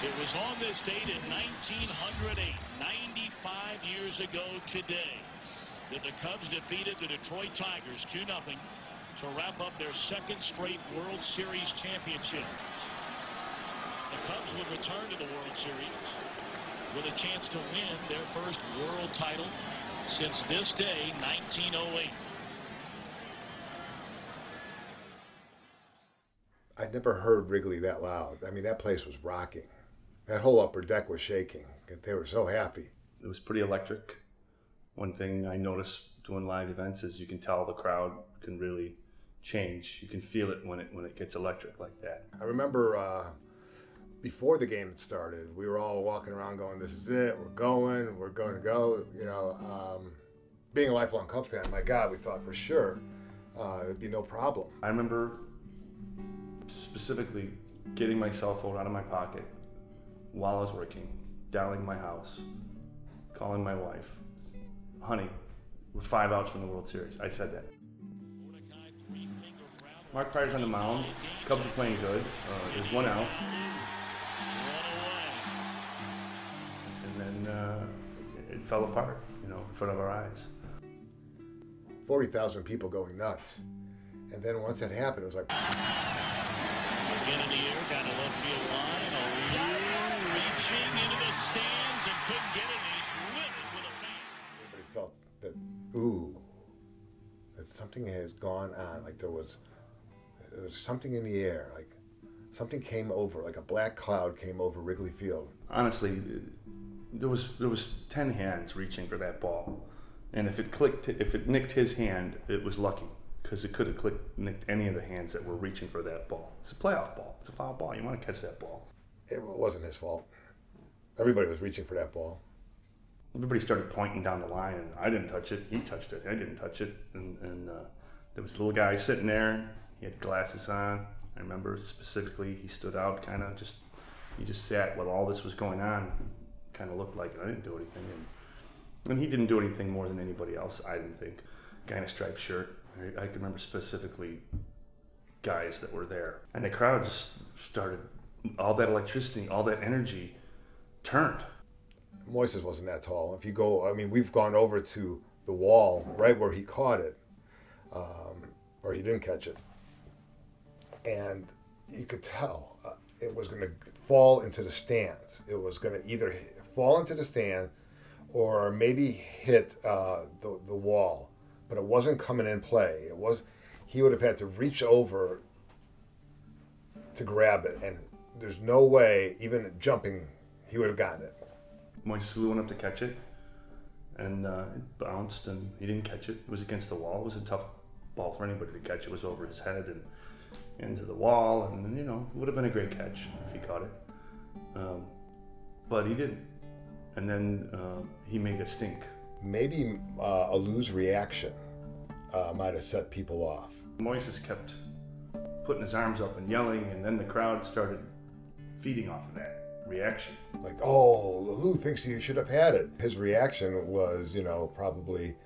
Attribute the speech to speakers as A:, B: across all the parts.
A: It was on this date in 1908, 95 years ago today, that the Cubs defeated the Detroit Tigers 2-0 to wrap up their second straight World Series championship. The Cubs would return to the World Series with a chance to win their first world title since this day, 1908.
B: I'd never heard Wrigley that loud. I mean, that place was rocking. That whole upper deck was shaking. They were so happy.
C: It was pretty electric. One thing I noticed doing live events is you can tell the crowd can really change. You can feel it when it gets electric like that.
B: I remember before the game had started, we were all walking around going, "This is it. We're going to go." You know, being a lifelong Cubs fan, my God, we thought for sure it'd be no problem.
C: I remember specifically getting my cell phone out of my pocket while I was working, dialing my house, calling my wife, "Honey, we're 5 outs from the World Series." I said that. Mark Prior's on the mound. Cubs were playing good. There's 1 out. And then it fell apart, you know, in front of our eyes.
B: 40,000 people going nuts. And then once that happened, it was like...
A: Again in the air, down the left field line. O'Leary reaching into the stands and couldn't get it, and he's lit with a fan.
B: Everybody felt that, ooh, that something has gone on. Like there was something in the air. Like something came over, like a black cloud came over Wrigley Field.
C: Honestly, there was 10 hands reaching for that ball. And if it nicked his hand, it was lucky, because it could have nicked any of the hands that were reaching for that ball. It's a playoff ball. It's a foul ball. You want to catch that ball.
B: It wasn't his fault. Everybody was reaching for that ball.
C: Everybody started pointing down the line, and I didn't touch it. He touched it. I didn't touch it. And there was a little guy sitting there. He had glasses on. I remember specifically he stood out kind of he just sat while all this was going on. Kind of looked like it. I didn't do anything. And he didn't do anything more than anybody else, I didn't think. Guy in a striped shirt. I can remember specifically guys that were there. And the crowd just started, all that electricity, all that energy turned.
B: Moises wasn't that tall. If you go, I mean, we've gone over to the wall right where he caught it, or he didn't catch it. And you could tell it was going to fall into the stands. It was going to either fall into the stand or maybe hit the wall. But it wasn't coming in play. He would have had to reach over to grab it, and there's no way, even jumping, he would have gotten it.
C: Moises went up to catch it, and it bounced, and he didn't catch it. It was against the wall. It was a tough ball for anybody to catch. It was over his head and into the wall, and you know, it would have been a great catch if he caught it. But he didn't. And then he made a stink.
B: Maybe a loose reaction might have set people off.
C: Moises kept putting his arms up and yelling, and then the crowd started feeding off of that reaction.
B: Like, oh, Lou thinks he should have had it. His reaction was, you know, probably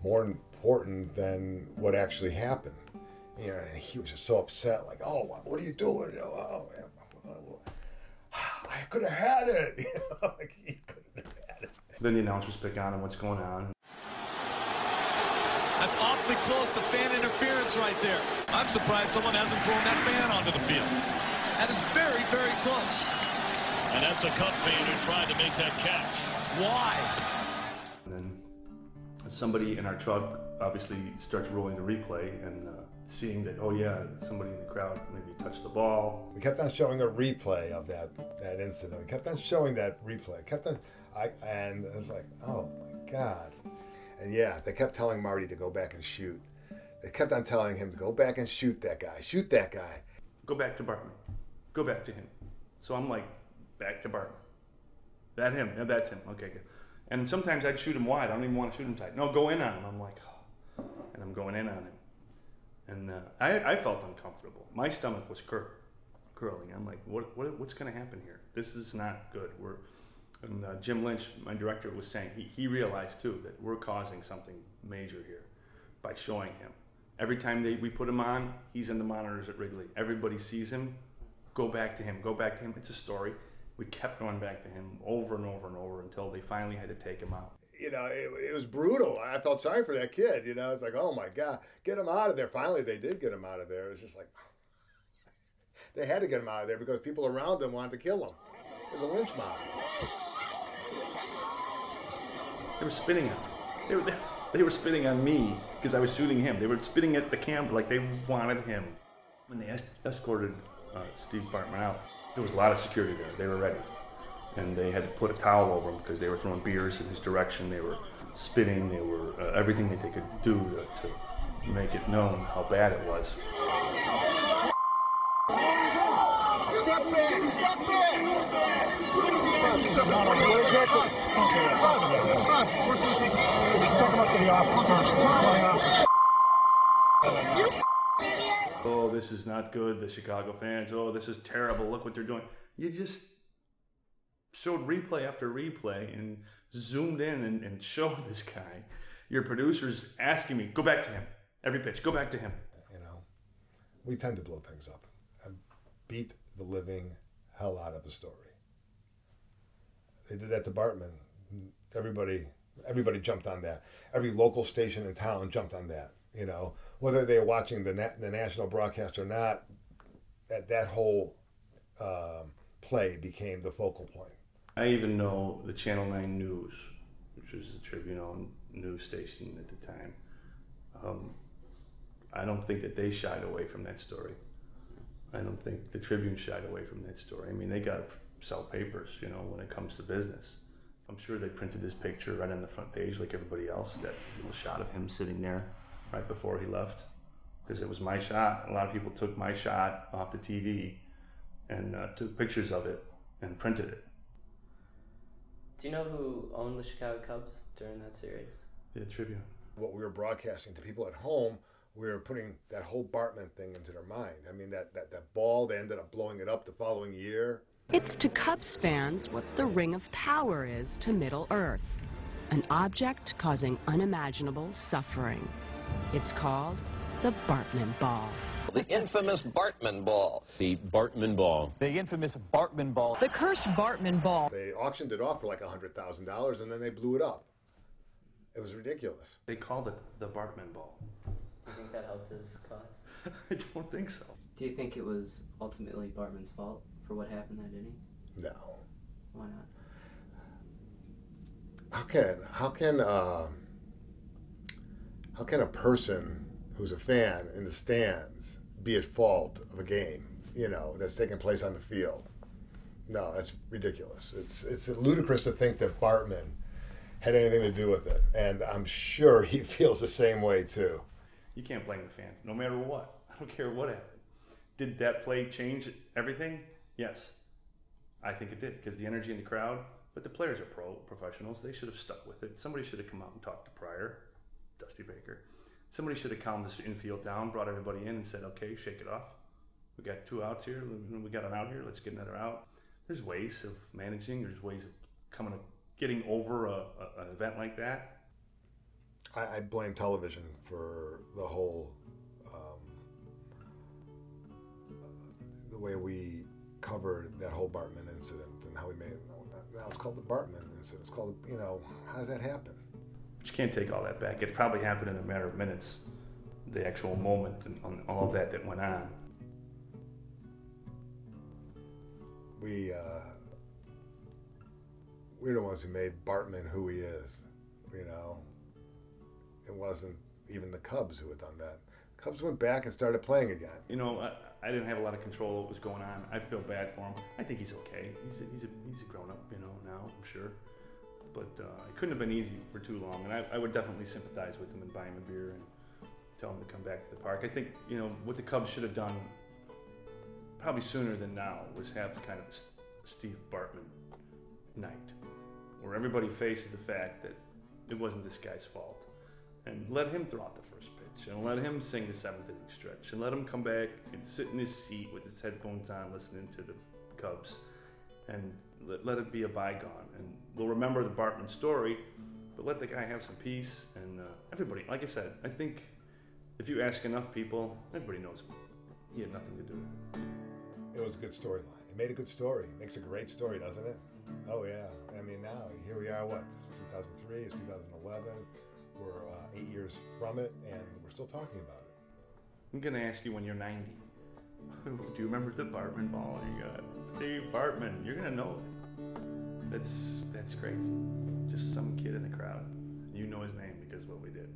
B: more important than what actually happened. You know, and he was just so upset, like, oh, what are you doing? You know, I could have had it. You know, like he could have had it.
C: Then the announcers pick on him, what's going on.
D: That's awfully close to fan interference right there. I'm surprised someone hasn't thrown that fan onto the field. That is very, very close.
A: And that's a Cub fan who tried to make that catch.
D: Why?
C: And then somebody in our truck obviously starts rolling the replay and seeing that, oh yeah, somebody in the crowd maybe touched the ball.
B: We kept on showing a replay of that incident. We kept on showing that replay. And I was like, oh my God. And yeah, they kept telling Marty to go back and shoot. They kept on telling him to go back and shoot that guy. Shoot that guy.
C: Go back to Bartman. Go back to him. So I'm like, back to Bartman. That him? Yeah, that's him. Okay, good. And sometimes I'd shoot him wide. I don't even want to shoot him tight. No, go in on him. I'm like, oh. And I'm going in on him. And I felt uncomfortable. My stomach was curling. I'm like, what's going to happen here? This is not good. And Jim Lynch, my director, was saying he realized too that we're causing something major here by showing him. Every time we put him on, he's in the monitors at Wrigley. Everybody sees him. Go back to him. Go back to him. It's a story. we kept going back to him over and over and over until they finally had to take him out.
B: You know, it was brutal. I felt sorry for that kid. You know, it's like, oh my God, get him out of there. Finally, they did get him out of there. It was just like, they had to get him out of there because people around him wanted to kill him. It was a lynch mob.
C: They were spitting on him. They were spitting on me because I was shooting him. They were spitting at the camera like they wanted him. When they escorted Steve Bartman out, there was a lot of security there. They were ready. And they had to put a towel over him because they were throwing beers in his direction. They were spitting. They were everything that they could do to make it known how bad it was.
E: Step back! Step back!
C: Oh, this is not good, the Chicago fans. Oh, this is terrible. Look what they're doing. You just showed replay after replay and zoomed in and showed this guy. Your producer's asking me, go back to him. Every pitch, go back to him.
B: You know, we tend to blow things up and beat the living hell out of a story. They did that to Bartman. Everybody jumped on that. Every local station in town jumped on that. You know, whether they were watching the national broadcast or not, that whole play became the focal point.
C: I even know the Channel 9 News, which was the Tribune news station at the time. I don't think that they shied away from that story. I don't think the Tribune shied away from that story. I mean, they got to sell papers, you know, when it comes to business. I'm sure they printed this picture right on the front page like everybody else, that little shot of him sitting there right before he left, because it was my shot. A lot of people took my shot off the TV and took pictures of it and printed it.
F: Do you know who owned the Chicago Cubs during that series?
C: The Tribune.
B: What we were broadcasting to people at home, we were putting that whole Bartman thing into their mind. I mean, that ball, they ended up blowing it up the following year.
G: It's to Cubs fans what the Ring of Power is to Middle Earth, an object causing unimaginable suffering. It's called the Bartman Ball.
H: The infamous Bartman Ball. The Bartman Ball.
I: The infamous Bartman Ball.
J: The cursed Bartman Ball.
B: They auctioned it off for like $100,000 and then they blew it up. It was ridiculous.
C: They called it the Bartman Ball.
F: Do you think that helped his cause?
C: I don't think so.
F: Do you think it was ultimately Bartman's fault for what happened that inning?
B: No.
F: Why not?
B: How can a person who's a fan in the stands be at fault of a game, you know, that's taking place on the field? No, that's ridiculous. It's ludicrous to think that Bartman had anything to do with it, and I'm sure he feels the same way too.
C: You can't blame the fan, no matter what. I don't care what happened. Did that play change everything? Yes, I think it did, because the energy in the crowd. But the players are professionals. They should have stuck with it. Somebody should have come out and talked to Pryor, Dusty Baker. Somebody should have calmed the infield down, brought everybody in and said, okay, shake it off. We got 2 outs here. We got an out here. Let's get another out. There's ways of managing. There's ways of getting over an event like that.
B: I blame television for the whole, the way we covered that whole Bartman incident and how we made it. Now it's called the Bartman incident. It's called, you know, how does that happen?
C: But you can't take all that back. It probably happened in a matter of minutes, the actual moment and all of that went on.
B: We're the ones who made Bartman who he is, you know. It wasn't even the Cubs who had done that. The Cubs went back and started playing again.
C: You know, I didn't have a lot of control of what was going on. I feel bad for him. I think he's okay. He's a grown-up, you know, now, I'm sure. But it couldn't have been easy for too long, and I would definitely sympathize with him and buy him a beer and tell him to come back to the park. I think, you know, what the Cubs should have done probably sooner than now was have kind of a Steve Bartman night, where everybody faces the fact that it wasn't this guy's fault, and let him throw out the first pitch, and let him sing the 7th inning stretch, and let him come back and sit in his seat with his headphones on listening to the Cubs, and let it be a bygone. And we'll remember the Bartman story, but let the guy have some peace. And everybody, like I said, I think if you ask enough people, everybody knows he had nothing to do with it.
B: It was a good storyline. It made a good story. It makes a great story, doesn't it? Oh yeah. I mean, now here we are. What? It's 2003. It's 2011. We're 8 years from it, and we're still talking about it.
C: I'm gonna ask you when you're 90. Do you remember the Bartman ball? And you got Dave Bartman. You're gonna know it. That's crazy. Just some kid in the crowd. You know his name because of what we did.